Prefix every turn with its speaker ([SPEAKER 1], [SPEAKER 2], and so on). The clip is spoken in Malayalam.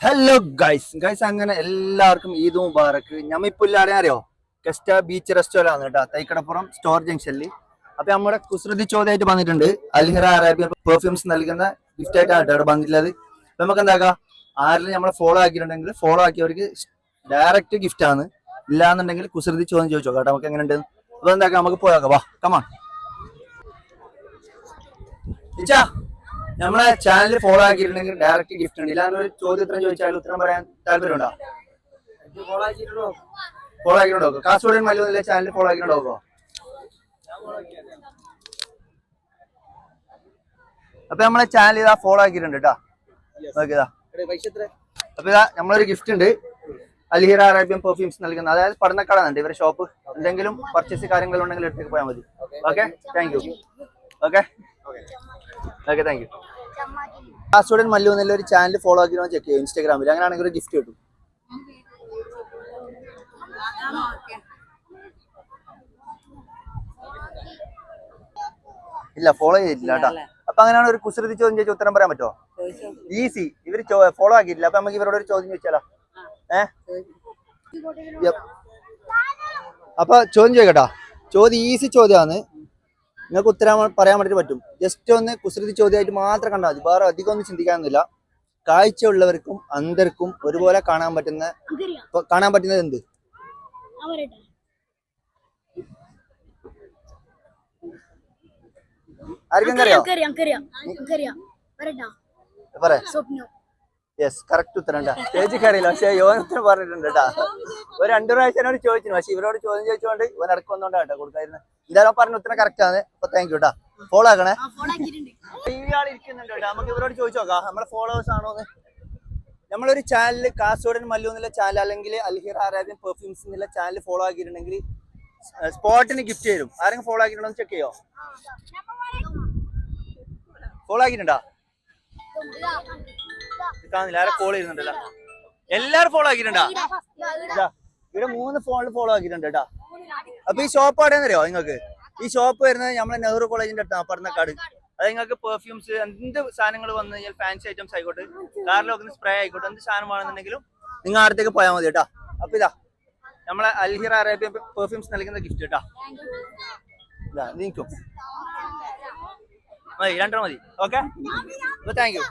[SPEAKER 1] ഹലോ ഗൈസ് അങ്ങനെ എല്ലാവർക്കും ഈദ് മുബാറക്ക്. ഞമ്മിപ്പോ അറിയോ കെസ്റ്റ ബീച്ച് റെസ്റ്റോറന്റ് ആണ് കേട്ടോ, തൈക്കടപ്പുറം സ്റ്റോർ ജംഗ്ഷനിൽ. അപ്പൊ നമ്മുടെ കുസൃതി ചോദ്യമായിട്ട് വന്നിട്ടുണ്ട്. അൽഹിറ അറേബ്യ പെർഫ്യൂംസ് നൽകുന്ന ഗിഫ്റ്റ് ആയിട്ടാണ് കേട്ടോ ഇവിടെ വന്നിട്ടുള്ളത്. അപ്പൊ നമുക്ക് എന്താക്കാം, ആരെങ്കിലും നമ്മളെ ഫോളോ ആക്കിയിട്ടുണ്ടെങ്കിൽ ഫോളോ ആക്കിയവർക്ക് ഡയറക്റ്റ് ഗിഫ്റ്റ് ആണ്. ഇല്ലാന്നുണ്ടെങ്കിൽ കുസൃതി ചോദ്യം ചോദിച്ചോ കേട്ടോ, നമുക്ക് എങ്ങനെ ഉണ്ട്. അപ്പൊ എന്താക്കാം, നമുക്ക് പോയാക്കാം. വാ കമാ ഇച്ചാ, നമ്മളെ ചാനൽ ഫോളോ ആക്കിയിട്ടുണ്ടെങ്കിൽ ഡയറക്റ്റ് ഗിഫ്റ്റ് ഉണ്ട്. ഇല്ലാന്ന് ഒരു ചോദ്യത്തിന് ചോദിച്ചാൽ ഉത്തരം പറയാൻ താല്പര്യമുണ്ടോ? ഫോളോ ആക്കിയിട്ടുണ്ടോ? കാസർഗോഡ് മല്ലൂരിലെ ചാനൽ ഫോളോ ആക്കിയിട്ടുണ്ടോ? അപ്പൊ നമ്മളെ ചാനൽ ഇതാ ഫോളോ ആക്കിയിട്ടുണ്ട് കേട്ടോ. നോക്കിയതാ. അപ്പൊ ഇതാ നമ്മളൊരു ഗിഫ്റ്റ് ഉണ്ട്. അൽഹിറ അറേബ്യൻ പെർഫ്യൂംസ് നൽകുന്ന, അതായത് പഠനക്കടന്നുണ്ട് ഇവരുടെ ഷോപ്പ്. എന്തെങ്കിലും പർച്ചേസ് കാര്യങ്ങളുണ്ടെങ്കിൽ എടുത്തേക്ക് പോയാൽ മതി. Okay, thank you. Okay okay, thank you. Kasaragod Mallu എന്നുള്ള ഒരു ചാനൽ ഫോളോ ആക്കി ചെക്ക് ചെയ്യും ഇൻസ്റ്റാഗ്രാമിൽ. അങ്ങനെയാണെങ്കിൽ ഒരു ഗിഫ്റ്റ് കിട്ടും. ഇല്ല, ഫോളോ ചെയ്തിട്ടില്ല കേട്ടോ. അപ്പൊ അങ്ങനെയാണ് ഒരു കുസൃതി ചോദ്യം ചോദിച്ചാൽ ഉത്തരം പറയാൻ പറ്റുമോ? ഈസി. ഇവര് ഫോളോ ആക്കിയിട്ടില്ല. അപ്പൊ നമുക്ക് ഇവരോട് ഒരു ചോദ്യം ചോദിച്ചാലോ? അപ്പൊ ചോദ്യം ചോദിക്കട്ടോ. ചോദ്യം ഈസി ചോദ്യമാണ്, നിങ്ങൾക്ക് ഉത്തരം പറയാൻ വേണ്ടിട്ട് പറ്റും. ജസ്റ്റ് ഒന്ന് കുസൃതി ചോദ്യമായിട്ട് മാത്രം കണ്ടാൽ മതി, വേറെ അധികം ഒന്നും ചിന്തിക്കാനൊന്നുമില്ല. കാഴ്ചയുള്ളവർക്കും അന്ധർക്കും ഒരുപോലെ കാണാൻ പറ്റുന്നത് എന്ത്? ആർക്കും പറയാ? യെസ്, കറക്റ്റ് ഉത്തരം. സ്റ്റേജിൽ അറിയില്ല, പക്ഷെ യോൻ ഉത്തരം പറഞ്ഞിട്ടുണ്ട് കേട്ടാ. ഒരു 2 പ്രാവശ്യം ചോദിച്ചു, പക്ഷെ ഇവരോട് ചോദ്യം ചോദിച്ചുകൊണ്ട് ഇവൻ ഇടക്ക് വന്നോണ്ടാ കേട്ടോ കൊടുക്കായിരുന്നു. എന്തായാലും പറഞ്ഞ ഉത്തരം കറക്റ്റ് ആണ്. അപ്പൊ താങ്ക് യു കേട്ടാ. ഫോളോ ആക്കണേ. ഇയാൾ ഇരിക്കുന്നുണ്ട് കേട്ടോ, നമുക്ക് ഇവരോട് ചോദിച്ചു നോക്കാം നമ്മളെ ഫോളോവേഴ്സ് ആണോന്ന്. നമ്മളൊരു ചാനൽ കാസർഗോഡ് മല്ലു എന്നുള്ള ചാനൽ അല്ലെങ്കിൽ അൽഹിറ അറേബ്യൻ പെർഫ്യൂംസ് എന്നുള്ള ചാനൽ ഫോളോ ആക്കിയിട്ടുണ്ടെങ്കിൽ സ്പോട്ടിന് ഗിഫ്റ്റ് തരും. ആരെങ്കിലും ഫോളോ ആക്കിയിട്ടുണ്ടോ ചെക്ക് ചെയ്യോ? ഫോളോ ആക്കിയിട്ടുണ്ടോ? കാണുന്നില്ല, ആരെ കോൾ ചെയ്യുന്നുണ്ടല്ലോ. എല്ലാരും ഫോളോ ആക്കിയിട്ടുണ്ടാ? ഇവിടെ 3 ഫോണിൽ ഫോളോ ആക്കിയിട്ടുണ്ട് കേട്ടാ. അപ്പൊ ഈ ഷോപ്പ് എവിടെയെന്ന് അറിയോ നിങ്ങൾക്ക്? ഈ ഷോപ്പ് വരുന്നത് നമ്മളെ നെഹ്റു കോളേജിന്റെ അടുത്താണ്, പറഞ്ഞക്കാട്. അത് നിങ്ങൾക്ക് പെർഫ്യൂംസ് എന്ത് സാധനങ്ങൾ വന്നു കഴിഞ്ഞാൽ ഫാൻസി ഐറ്റംസ് ആയിക്കോട്ടെ, കാറിലൊക്കെ സ്പ്രേ ആയിക്കോട്ടെ, എന്ത് സാധനം വേണമെന്നുണ്ടെങ്കിലും നിങ്ങൾ അടുത്തേക്ക് പോയാൽ മതി കേട്ടാ. അപ്പൊ ഇതാ നമ്മളെ അൽഹിറ അറേബ്യൻ പെർഫ്യൂംസ് നൽകുന്ന ഗിഫ്റ്റ് കേട്ടാ. ഇതാ നീക്കും മതി, 2 മതി. Okay, thank you.